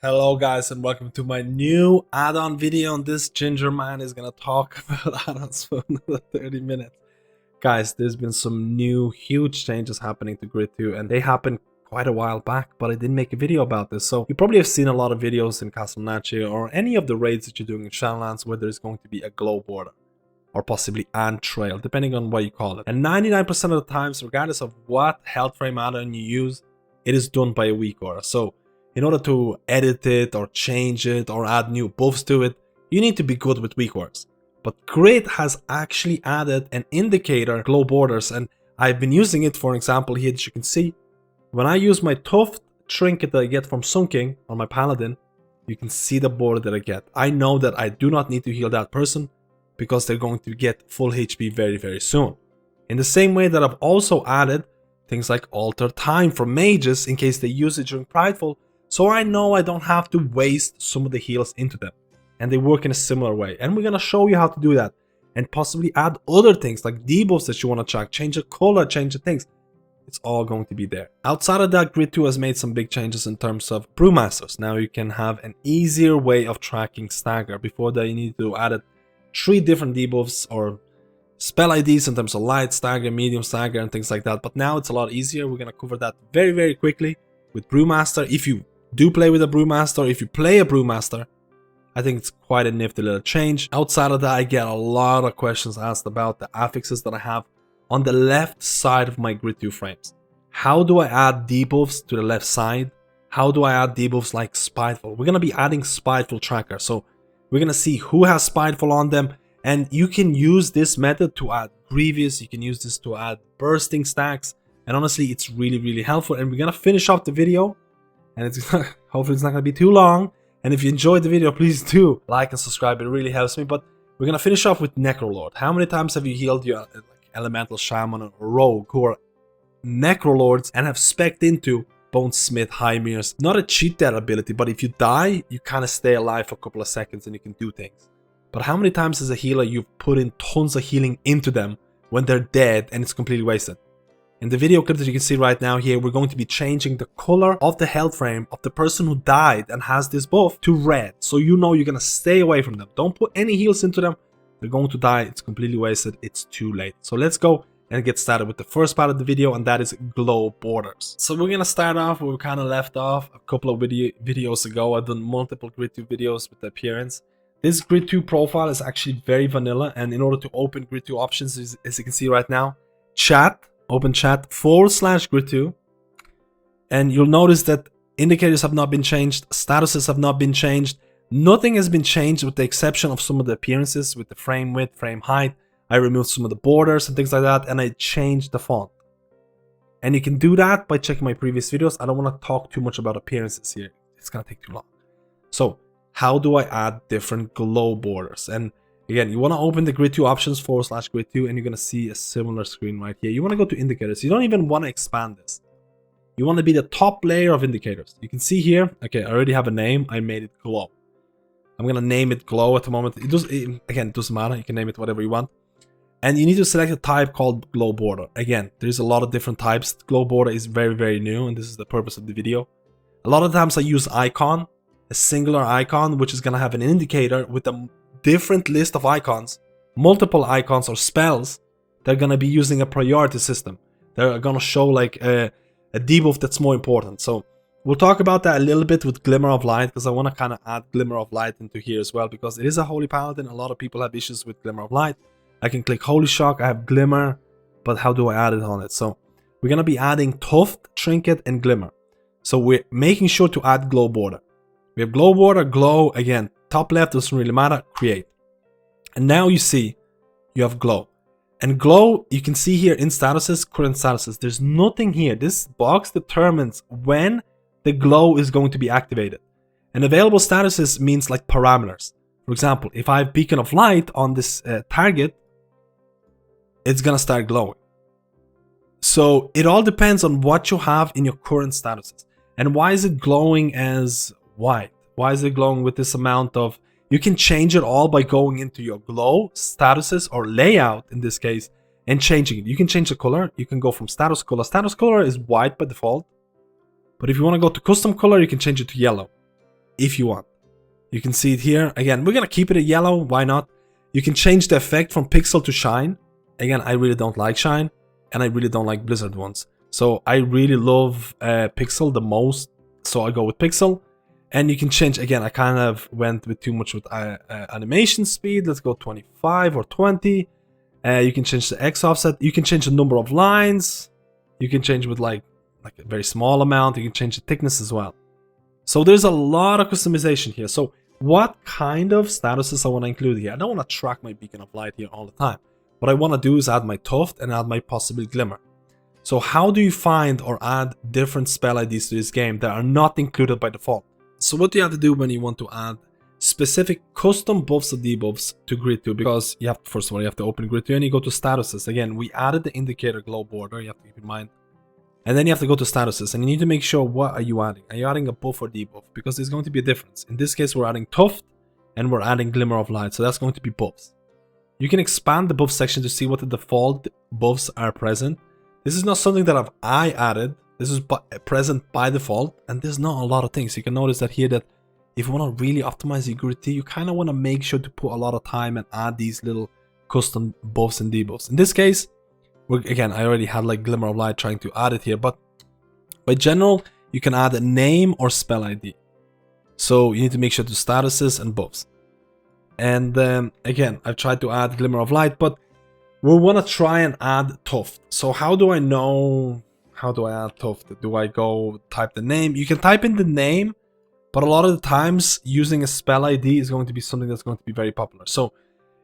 Hello guys and welcome to my new add-on video, and this ginger man is gonna talk about add-ons for another 30 minutes. Guys, there's been some new huge changes happening to Grid2 and they happened quite a while back, but I didn't make a video about this. So you probably have seen a lot of videos in Castle Nachi or any of the raids that you're doing in Shadowlands where there's going to be a glow border or possibly ant trail, depending on what you call it. And 99% of the times, regardless of what health frame add-on you use, it is done by a weak aura. So in order to edit it or change it or add new buffs to it, you need to be good with weak auras. But Grid has actually added an indicator glow borders, and I've been using it. For example, here as you can see, when I use my Tuft trinket that I get from Sun King on my paladin, you can see the border that I get. I know that I do not need to heal that person because they're going to get full HP very soon. In the same way that I've also added things like alter time for mages in case they use it during Prideful, so I know I don't have to waste some of the heals into them. And they work in a similar way. And we're gonna show you how to do that. And possibly add other things like debuffs that you want to track, change the color, change the things. It's all going to be there. Outside of that, Grid2 has made some big changes in terms of Brewmasters. Now you can have an easier way of tracking Stagger. Before that you need to add 3 different debuffs or spell IDs in terms of light, stagger, medium, stagger, and things like that. But now it's a lot easier. We're gonna cover that very quickly with Brewmaster. If you do play with a Brewmaster, if you play a Brewmaster, I think it's quite a nifty little change. Outside of that, I get a lot of questions asked about the affixes that I have on the left side of my Grid2 frames. How do I add debuffs to the left side? How do I add debuffs like Spiteful? We're gonna be adding Spiteful tracker, so we're gonna see who has Spiteful on them, and you can use this method to add Grievous, you can use this to add bursting stacks, and honestly, it's really helpful. And we're gonna finish off the video, and it's hopefully it's not gonna be too long. And if you enjoyed the video, please do like and subscribe, it really helps me. But we're gonna finish off with Necrolord. How many times have you healed your elemental shaman or rogue who are Necrolords and have specced into Bonesmith, Hymir's? Not a cheat that ability, but if you die, you kind of stay alive for a couple of seconds and you can do things. But how many times as a healer you've put in tons of healing into them when they're dead and it's completely wasted? In the video clip that you can see right now here, we're going to be changing the color of the health frame of the person who died and has this buff to red. So you know you're gonna stay away from them. Don't put any heals into them. They're going to die. It's completely wasted. It's too late. So let's go and get started with the first part of the video, and that is glow borders. So we're gonna start off where we kind of left off a couple of videos ago. I've done multiple Grid2 videos with the appearance. This Grid2 profile is actually very vanilla, and in order to open Grid2 options, as you can see right now, open chat /Grid2, and you'll notice that indicators have not been changed, statuses have not been changed, nothing has been changed with the exception of some of the appearances with the frame width, frame height. I removed some of the borders and things like that, and I changed the font. And you can do that by checking my previous videos. I don't want to talk too much about appearances here, it's gonna take too long. So how do I add different glow borders? And again, you want to open the Grid2 options /Grid2, and you're going to see a similar screen right here. You want to go to indicators. You don't even want to expand this. You want to be the top layer of indicators. You can see here, okay, I already have a name. I made it glow. I'm going to name it glow at the moment. It doesn't matter. You can name it whatever you want. And you need to select a type called glow border. Again, there's a lot of different types. Glow border is very new, and this is the purpose of the video. A lot of times I use icon, a singular icon, which is going to have an indicator with a different list of icons, multiple icons or spells. They're gonna be using a priority system. They're gonna show like a debuff that's more important. So we'll talk about that a little bit with Glimmer of Light, because I want to kind of add Glimmer of Light into here as well, because it is a holy paladin. A lot of people have issues with Glimmer of Light. I can click Holy Shock, I have Glimmer, but how do I add it on it? So we're gonna be adding Tuft, Trinket, and Glimmer. So we're making sure to add glow border. We have glow border, glow, again, top left doesn't really matter, create. And now you see you have glow. And glow, you can see here in statuses, current statuses, there's nothing here. This box determines when the glow is going to be activated. And available statuses means like parameters. For example, if I have beacon of light on this target, it's gonna start glowing. So it all depends on what you have in your current statuses. And why is it glowing as white? Why is it glowing with this amount of... You can change it all by going into your glow, statuses, or layout in this case, and changing it. You can change the color. You can go from status color. Status color is white by default. But if you want to go to custom color, you can change it to yellow. if you want. You can see it here. Again, we're gonna keep it a yellow, why not? You can change the effect from pixel to shine. Again, I really don't like shine, and I really don't like blizzard ones. So I really love pixel the most, so I go with pixel. And you can change, again, I kind of went with too much with animation speed. Let's go 25 or 20. You can change the X offset. You can change the number of lines. You can change with like a very small amount. You can change the thickness as well. So there's a lot of customization here. So what kind of statuses I want to include here? I don't want to track my beacon of light here all the time. What I want to do is add my tuft and add my possible glimmer. So how do you find or add different spell IDs to this game that are not included by default? So what do you have to do when you want to add specific custom buffs or debuffs to Grid2? Because you have, first of all, you have to open Grid2 and you go to statuses. Again, we added the indicator glow border, you have to keep in mind. And then you have to go to statuses and you need to make sure, what are you adding? Are you adding a buff or debuff? Because there's going to be a difference. In this case, we're adding tuft and we're adding Glimmer of Light. So that's going to be buffs. You can expand the buff section to see what the default buffs are present. This is not something that I added. This is present by default, and there's not a lot of things. You can notice that here that if you want to really optimize your Grid2, you kind of want to make sure to put a lot of time and add these little custom buffs and debuffs. In this case, again, I already had like Glimmer of Light trying to add it here, but by general, you can add a name or spell ID. So you need to make sure to statuses and buffs. And again, I've tried to add Glimmer of Light, but we want to try and add tuft. So how do I know? How do I add tuft? Do I go type the name? You can type in the name, but a lot of the times using a spell ID is going to be something that's going to be very popular. So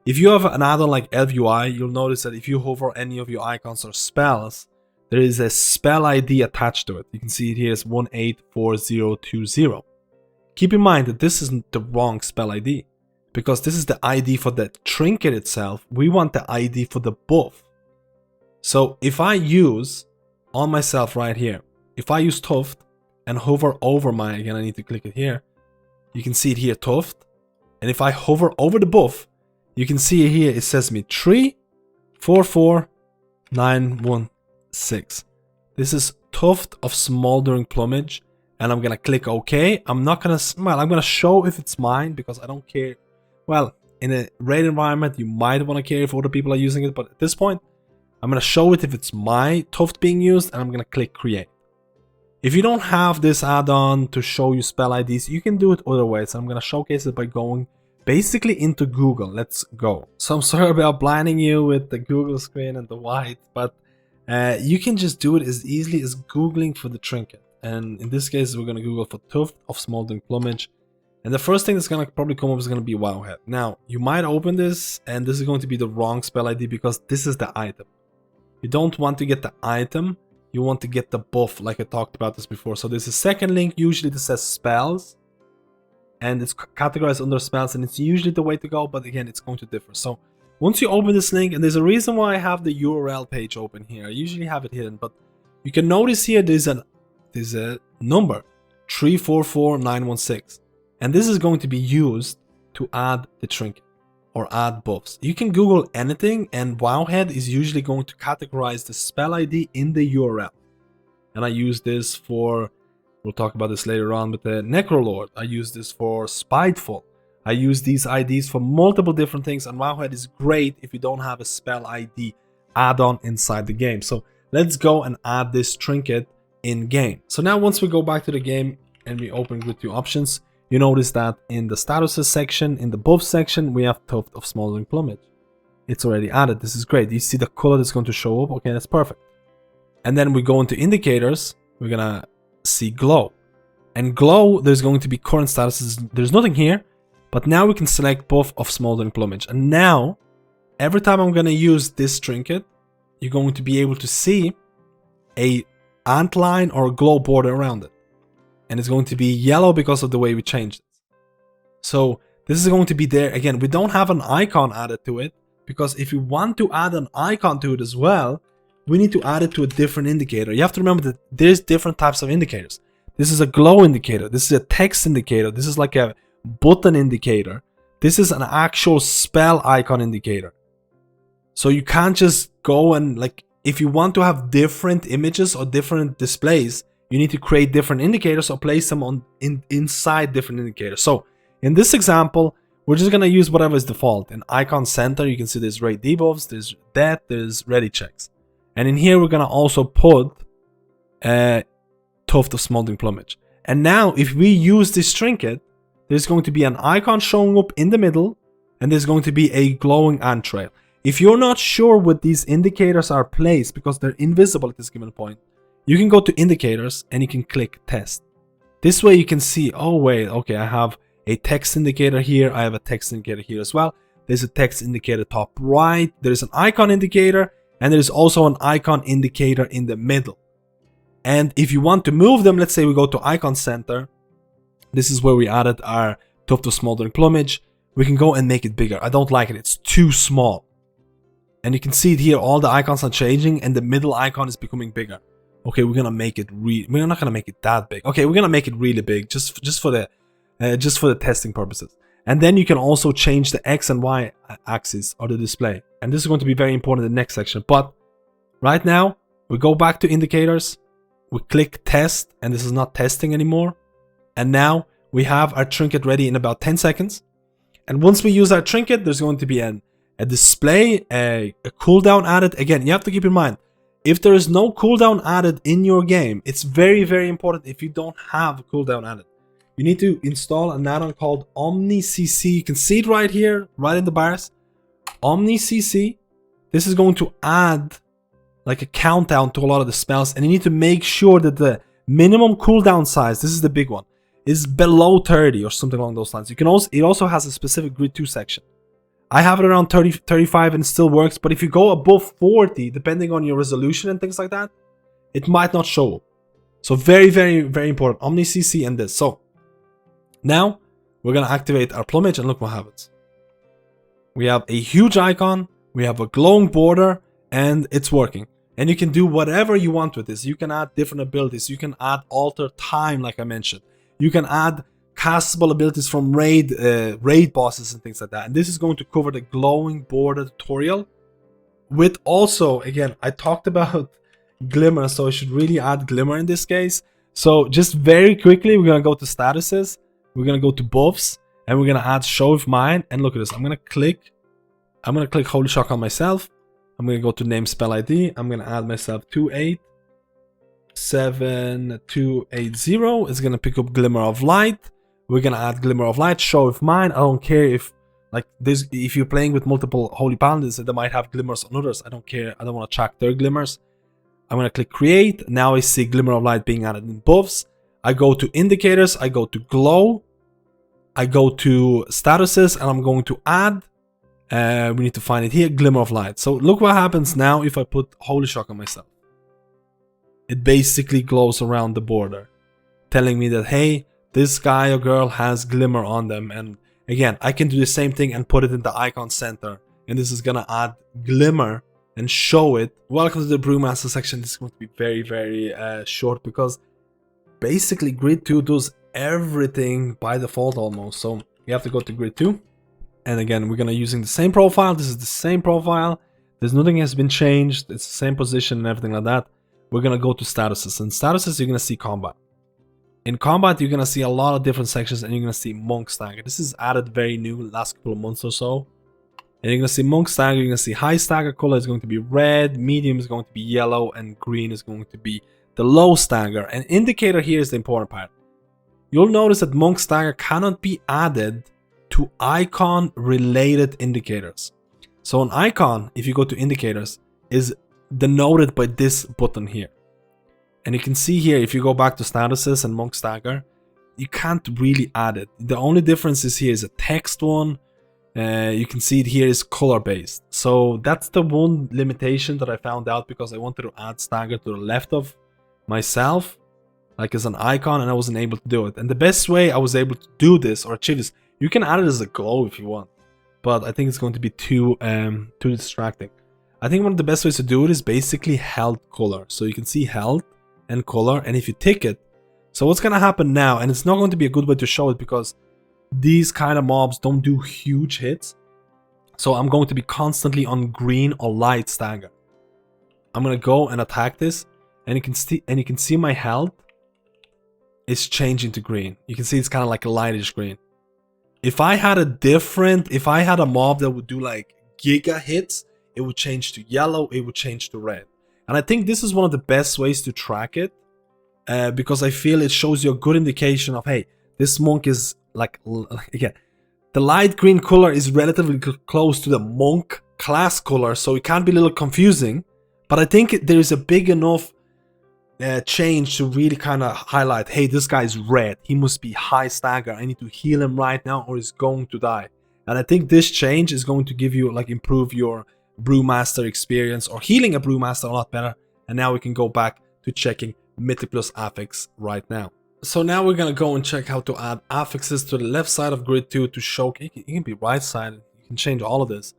if you have an add-on like Elf UI, you'll notice that if you hover any of your icons or spells, there is a spell ID attached to it. You can see it here is 184020. Keep in mind that this isn't the wrong spell ID, because this is the ID for the trinket itself. We want the ID for the buff. So if I use on myself right here, if I use tuft and hover over my, again I need to click it here, you can see it here, tuft, and if I hover over the buff, you can see it here, it says me 344916. This is tuft of smoldering plumage, and I'm gonna click OK. I'm not gonna, well, I'm gonna show if it's mine because I don't care. Well, in a raid environment, you might want to care if other people are using it, but at this point, I'm going to show it if it's my tuft being used, and I'm going to click create. If you don't have this add-on to show you spell IDs, you can do it other ways. I'm going to showcase it by going basically into Google. Let's go. So I'm sorry about blinding you with the Google screen and the white, but you can just do it as easily as Googling for the trinket. And in this case, we're going to Google for tuft of smoldering plumage. And the first thing that's going to probably come up is going to be Wowhead. Now, you might open this, and this is going to be the wrong spell ID because this is the item. You don't want to get the item, you want to get the buff, like I talked about this before. So there's a second link, usually that says spells, and it's categorized under spells, and it's usually the way to go, but again, it's going to differ. So once you open this link, and there's a reason why I have the URL page open here, I usually have it hidden, but you can notice here there's a number, 344916. And this is going to be used to add the trinket or add buffs. You can Google anything, and Wowhead is usually going to categorize the spell ID in the URL. And I use this for, we'll talk about this later on, but the Necrolord. I use this for Spiteful. I use these IDs for multiple different things, and Wowhead is great if you don't have a spell ID add-on inside the game. So let's go and add this trinket in game. So now once we go back to the game and we open Grid2 options, you notice that in the statuses section, in the buff section, we have tuft of smoldering plumage. It's already added. This is great. You see the color that's going to show up. Okay, that's perfect. And then we go into indicators. We're gonna see glow. And glow, there's going to be current statuses. There's nothing here, but now we can select buff of smoldering plumage. And now, every time I'm gonna use this trinket, you're going to be able to see a ant line or a glow border around it. And it's going to be yellow because of the way we changed it. So this is going to be there. Again, we don't have an icon added to it, because if you want to add an icon to it as well, we need to add it to a different indicator. You have to remember that there's different types of indicators. This is a glow indicator. This is a text indicator. This is like a button indicator. This is an actual spell icon indicator. So you can't just go and, like, if you want to have different images or different displays, you need to create different indicators or place them on inside different indicators. So in this example, we're just gonna use whatever is default. In icon center, you can see there's raid debuffs, there's death, there's ready checks. And in here, we're gonna also put Tuft of Smoldering Plumage. And now if we use this trinket, there's going to be an icon showing up in the middle, and there's going to be a glowing ant trail. If you're not sure what these indicators are placed because they're invisible at this given point, you can go to indicators and you can click test. This way you can see, oh wait, okay, I have a text indicator here, I have a text indicator here as well. There's a text indicator top right, there's an icon indicator, and there's also an icon indicator in the middle. And if you want to move them, let's say we go to icon center, this is where we added our Tuft of Smoldering Plumage. We can go and make it bigger. I don't like it, it's too small. And you can see it here, all the icons are changing and the middle icon is becoming bigger. Okay, we're gonna make it we're not gonna make it that big. Okay, we're gonna make it really big just for the testing purposes. And then you can also change the X and Y axis of the display. And this is going to be very important in the next section. But right now, we go back to indicators, we click test, and this is not testing anymore. And now we have our trinket ready in about 10 seconds. And once we use our trinket, there's going to be a display, a cooldown added. Again, you have to keep in mind, if there is no cooldown added in your game, it's very, very important if you don't have a cooldown added. You need to install an add-on called OmniCC. You can see it right here, right in the bars. OmniCC. This is going to add like a countdown to a lot of the spells, and you need to make sure that the minimum cooldown size, this is the big one, is below 30 or something along those lines. You can also, it also has a specific grid 2 section. I have it around 30, 35 and it still works, but if you go above 40, depending on your resolution and things like that, it might not show up. So very, very, very important. OmniCC and this. So now we're gonna activate our plumage and look what happens. We have a huge icon, we have a glowing border, and it's working. And you can do whatever you want with this. You can add different abilities. You can add alter time, like I mentioned. You can add castable abilities from raid bosses and things like that. And this is going to cover the glowing border tutorial. With also, again, I talked about Glimmer, so I should really add Glimmer in this case. So just very quickly, we're gonna go to statuses. We're gonna go to buffs, and we're gonna add show of mine. And look at this. I'm gonna click Holy Shock on myself. I'm gonna go to name spell ID. I'm gonna add myself 287280. It's gonna pick up Glimmer of Light. We're gonna add Glimmer of Light, show of mine. I don't care if like this, if you're playing with multiple holy paladins, they might have glimmers on others. I don't care. I don't want to track their glimmers. I'm gonna click create. Now I see Glimmer of Light being added in buffs. I go to indicators. I go to glow. I go to statuses, and I'm going to add. We need to find it here, Glimmer of Light. So look what happens now if I put Holy Shock on myself. It basically glows around the border, telling me that, hey, this guy or girl has glimmer on them. And again, I can do the same thing and put it in the icon center. And this is gonna add glimmer and show it. Welcome to the Brewmaster section. This is going to be very, very short because basically Grid 2 does everything by default almost. So you have to go to Grid 2. And again, we're gonna using the same profile. This is the same profile. There's nothing has been changed. It's the same position and everything like that. We're gonna go to statuses. And statuses, you're gonna see combat. In combat, you're gonna see a lot of different sections, and you're gonna see Monk Stagger. This is added very new, last couple of months or so. And you're gonna see Monk Stagger. You're gonna see high stagger color is going to be red, medium is going to be yellow, and green is going to be the low stagger. And indicator here is the important part. You'll notice that Monk Stagger cannot be added to icon related indicators. So an icon, if you go to indicators, is denoted by this button here. And you can see here, if you go back to statuses and Monk Stagger, you can't really add it. The only difference is here is a text one. You can see it here is color based. So that's the one limitation that I found out because I wanted to add stagger to the left of myself, like as an icon, and I wasn't able to do it. And the best way I was able to do this or achieve this, you can add it as a glow if you want, but I think it's going to be too distracting. I think one of the best ways to do it is basically health color. So you can see health and color, and if you tick it, so what's gonna happen now, and it's not going to be a good way to show it because these kind of mobs don't do huge hits. So I'm going to be constantly on green or light stagger. I'm gonna go and attack this, and you can see my health it's changing to green. You can see it's kind of like a lightish green. If I had a mob that would do like giga hits, it would change to yellow, it would change to red. And I think this is one of the best ways to track it, because I feel it shows you a good indication of, hey, this monk is like, again, the light green color is relatively close to the monk class color, so it can be a little confusing, but I think there is a big enough change to really kind of highlight, hey, this guy is red, he must be high stagger, I need to heal him right now or he's going to die. And I think this change is going to give you, like, improve your Brewmaster experience, or healing a Brewmaster a lot better. And now we can go back to checking Mythic plus affix right now. So now we're gonna go and check how to add affixes to the left side of Grid 2 to show, it can be right side, you can change all of this,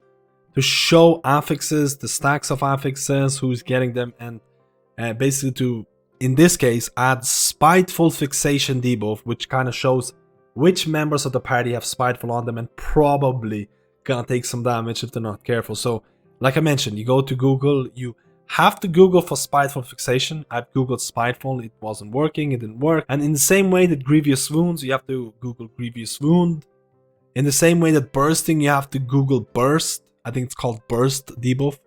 to show affixes, the stacks of affixes, who's getting them, and basically to, in this case, add Spiteful Fixation debuff, which kind of shows which members of the party have Spiteful on them and probably gonna take some damage if they're not careful. So, like I mentioned, you go to Google, you have to Google for Spiteful Fixation. I've Googled Spiteful, it wasn't working, it didn't work. And in the same way that Grievous Wounds, you have to Google Grievous Wound. In the same way that Bursting, you have to Google Burst. I think it's called Burst debuff,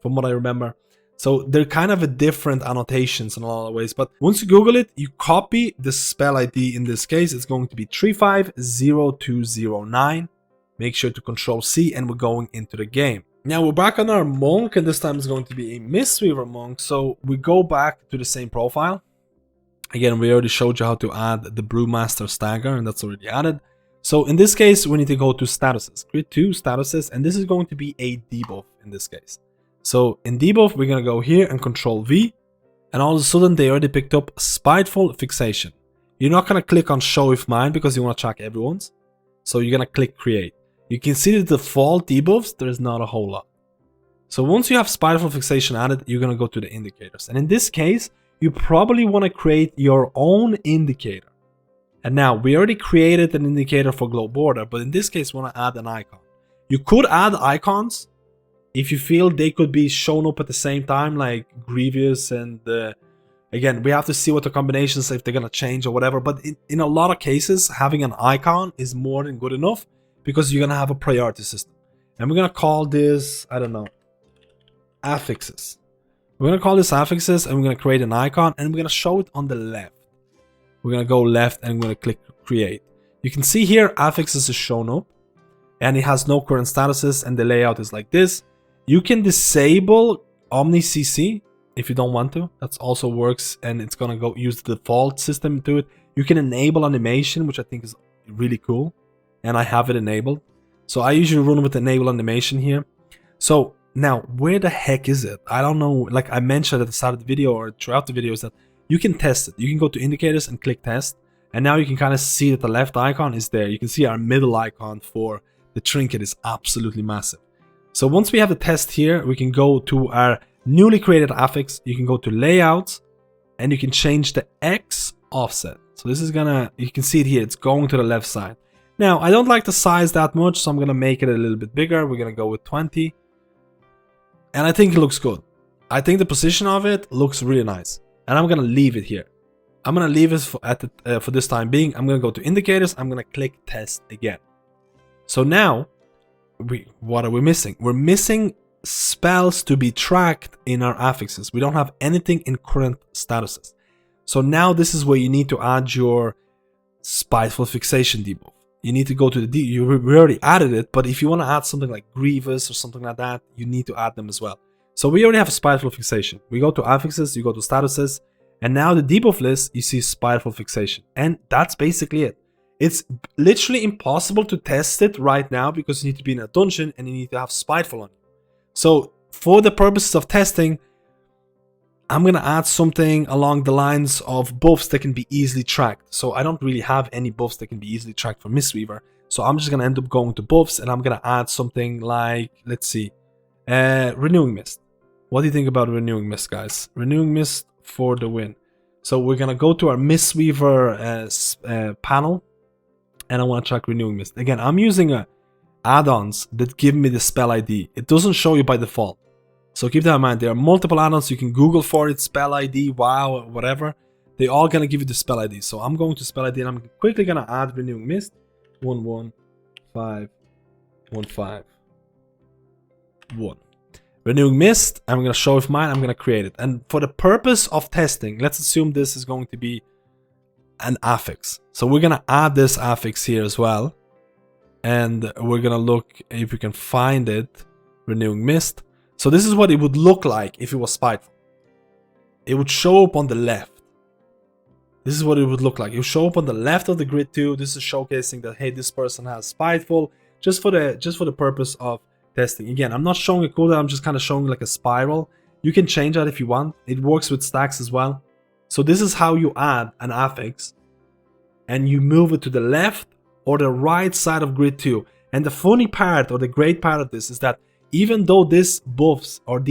from what I remember. So they're kind of a different annotations in a lot of ways. But once you Google it, you copy the spell ID. In this case, it's going to be 350209. Make sure to Control C, and we're going into the game. Now we're back on our monk, and this time it's going to be a Mistweaver monk. So we go back to the same profile. Again, we already showed you how to add the Brewmaster Stagger, and that's already added. So in this case, we need to go to statuses, Grid 2 statuses, and this is going to be a debuff in this case. So in debuff, we're gonna go here and Control V, and all of a sudden they already picked up Spiteful Fixation. You're not gonna click on Show If Mine because you want to track everyone's. So you're gonna click Create. You can see the default debuffs, there's not a whole lot. So once you have Spiteful Fixation added, you're gonna go to the indicators. And in this case, you probably want to create your own indicator. And now, we already created an indicator for Glow Border, but in this case, we want to add an icon. You could add icons if you feel they could be shown up at the same time, like Grievous and again, we have to see what the combinations, if they're going to change or whatever. But in a lot of cases, having an icon is more than good enough because you're going to have a priority system. And we're going to call this, I don't know, affixes. We're going to call this affixes, and we're going to create an icon, and we're going to show it on the left. We're going to go left, and we're going to click Create. You can see here, affixes is shown up, and it has no current statuses, and the layout is like this. You can disable OmniCC if you don't want to. That also works, and it's going to go use the default system to it. You can enable animation, which I think is really cool, and I have it enabled. So I usually run with enable animation here. So now, where the heck is it? I don't know. Like I mentioned at the start of the video or throughout the video, is that you can test it. You can go to indicators and click test. And now you can kind of see that the left icon is there. You can see our middle icon for the trinket is absolutely massive. So once we have the test here, we can go to our newly created affix. You can go to layouts and you can change the X offset. So this is gonna, you can see it here. It's going to the left side. Now, I don't like the size that much, so I'm gonna make it a little bit bigger. We're gonna go with 20. And I think it looks good. I think the position of it looks really nice. And I'm going to leave it here. I'm going to leave it for this time being. I'm going to go to indicators. I'm going to click test again. So now, what are we missing? We're missing spells to be tracked in our affixes. We don't have anything in current statuses. So now this is where you need to add your Spiteful Fixation debuff. You need to go to we already added it, but if you want to add something like Grievous or something like that, you need to add them as well. So we already have a Spiteful Fixation. We go to affixes, you go to statuses, and now the debuff list, you see Spiteful Fixation. And that's basically it. It's literally impossible to test it right now because you need to be in a dungeon and you need to have Spiteful on you. So for the purposes of testing, I'm going to add something along the lines of buffs that can be easily tracked. So I don't really have any buffs that can be easily tracked for Mistweaver. So I'm just going to end up going to buffs and I'm going to add something like, let's see, Renewing Mist. What do you think about Renewing Mist, guys? Renewing Mist for the win. So we're going to go to our Mistweaver panel and I want to track Renewing Mist. Again, I'm using add-ons that give me the spell ID. It doesn't show you by default. So keep that in mind. There are multiple add-ons. You can Google for it, spell ID, wow, whatever. they all gonna give you the spell ID. So I'm going to spell ID and I'm quickly gonna add Renewing Mist 11515 Renewing Mist. I'm gonna show if mine. I'm gonna create it, and for the purpose of testing, let's assume this is going to be an affix. So we're gonna add this affix here as well, and we're gonna look if we can find it. Renewing Mist. So this is what it would look like if it was spiteful. It would show up on the left. This is what it would look like. It would show up on the left of the grid 2. This is showcasing that, hey, this person has spiteful, just for the purpose of testing. Again, I'm not showing a cooldown, I'm just kind of showing like a spiral. You can change that if you want. It works with stacks as well. So this is how you add an affix, and you move it to the left or the right side of grid 2. And the funny part, or the great part of this, is that even though these buffs are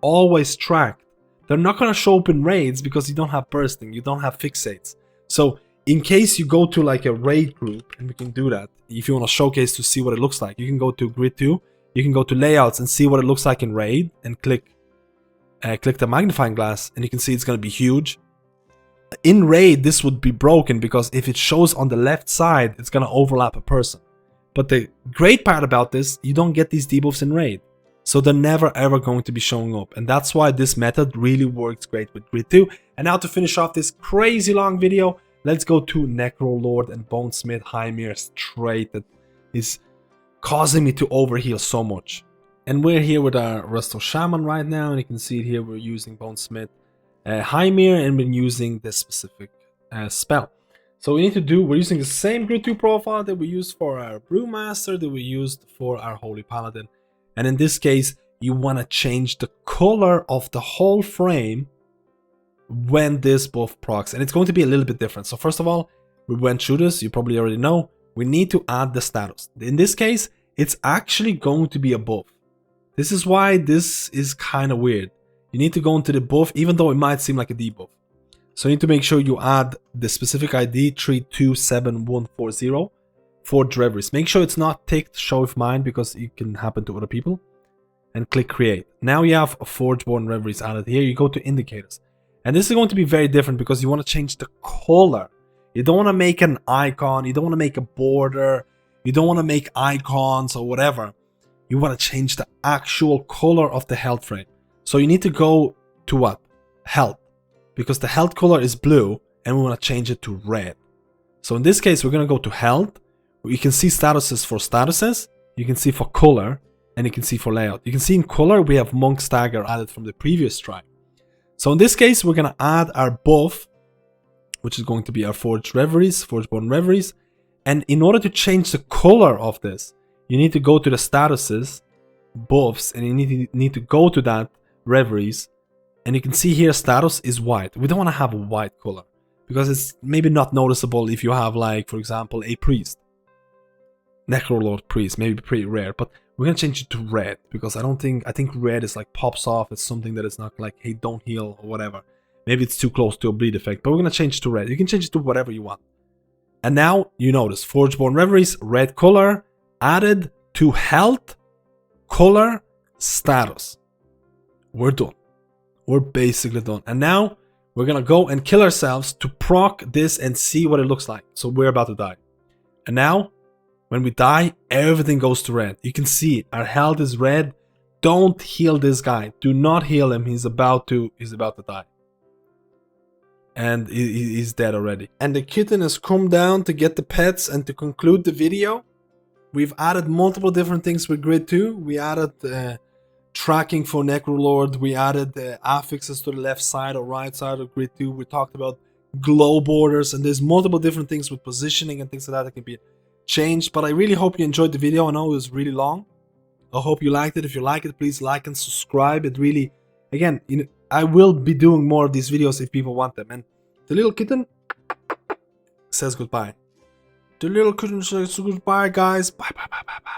always tracked, they're not going to show up in raids because you don't have bursting, you don't have fixates. So in case you go to like a raid group, and we can do that, if you want to showcase to see what it looks like, you can go to grid 2, you can go to layouts and see what it looks like in raid, and click the magnifying glass, and you can see it's going to be huge. In raid, this would be broken because if it shows on the left side, it's going to overlap a person. But the great part about this, you don't get these debuffs in raid. So they're never ever going to be showing up. And that's why this method really works great with Grid 2. And now to finish off this crazy long video, let's go to Necrolord and Bonesmith Hymir's trait that is causing me to overheal so much. And we're here with our Resto Shaman right now, and you can see it here, we're using Bonesmith Hymir, and we're using this specific spell. So we need to do, we're using the same Grid 2 profile that we used for our Brewmaster, that we used for our Holy Paladin. And in this case, you want to change the color of the whole frame when this buff procs. And it's going to be a little bit different. So first of all, we went through this, you probably already know, we need to add the status. In this case, it's actually going to be a buff. This is why this is kind of weird. You need to go into the buff, even though it might seem like a debuff. So you need to make sure you add the specific ID 327140 for Dreveries. Make sure it's not ticked show if mine, because it can happen to other people. And click create. Now you have a Forgeborn Reveries added here. You go to indicators. And this is going to be very different because you want to change the color. You don't want to make an icon. You don't want to make a border. You don't want to make icons or whatever. You want to change the actual color of the health frame. So you need to go to what? Health. Because the health color is blue and we want to change it to red. So in this case, we're going to go to health. You can see statuses for statuses. You can see for color. And you can see for layout. You can see in color, we have Monk Stagger added from the previous try. So in this case, we're going to add our buff, which is going to be our Forgeborn Reveries. And in order to change the color of this, you need to go to the statuses, buffs, and you need to go to that Reveries. And you can see here status is white. We don't want to have a white color because it's maybe not noticeable if you have, like, for example, a priest. Necrolord priest, maybe pretty rare, but we're going to change it to red because I think red is like pops off. It's something that is not like, hey, don't heal or whatever. Maybe it's too close to a bleed effect, but we're going to change it to red. You can change it to whatever you want. And now you notice Forgeborn Reveries, red color, added to health, color, status. We're done. We're basically done. And now we're going to go and kill ourselves to proc this and see what it looks like. So we're about to die. And now, when we die, everything goes to red. You can see our health is red. Don't heal this guy. Do not heal him. He's about to die. And he's dead already. And the kitten has come down to get the pets and to conclude the video. We've added multiple different things with Grid 2. We added tracking for Necrolord. We added the affixes to the left side or right side of Grid 2. We talked about glow borders. And there's multiple different things with positioning and things like that can be changed. But I really hope you enjoyed the video. I know it was really long. I hope you liked it. If you like it, please like and subscribe. It really, again, you know, I will be doing more of these videos if people want them. And the little kitten says goodbye. The little kitten says goodbye, guys. Bye, bye, bye, bye, bye.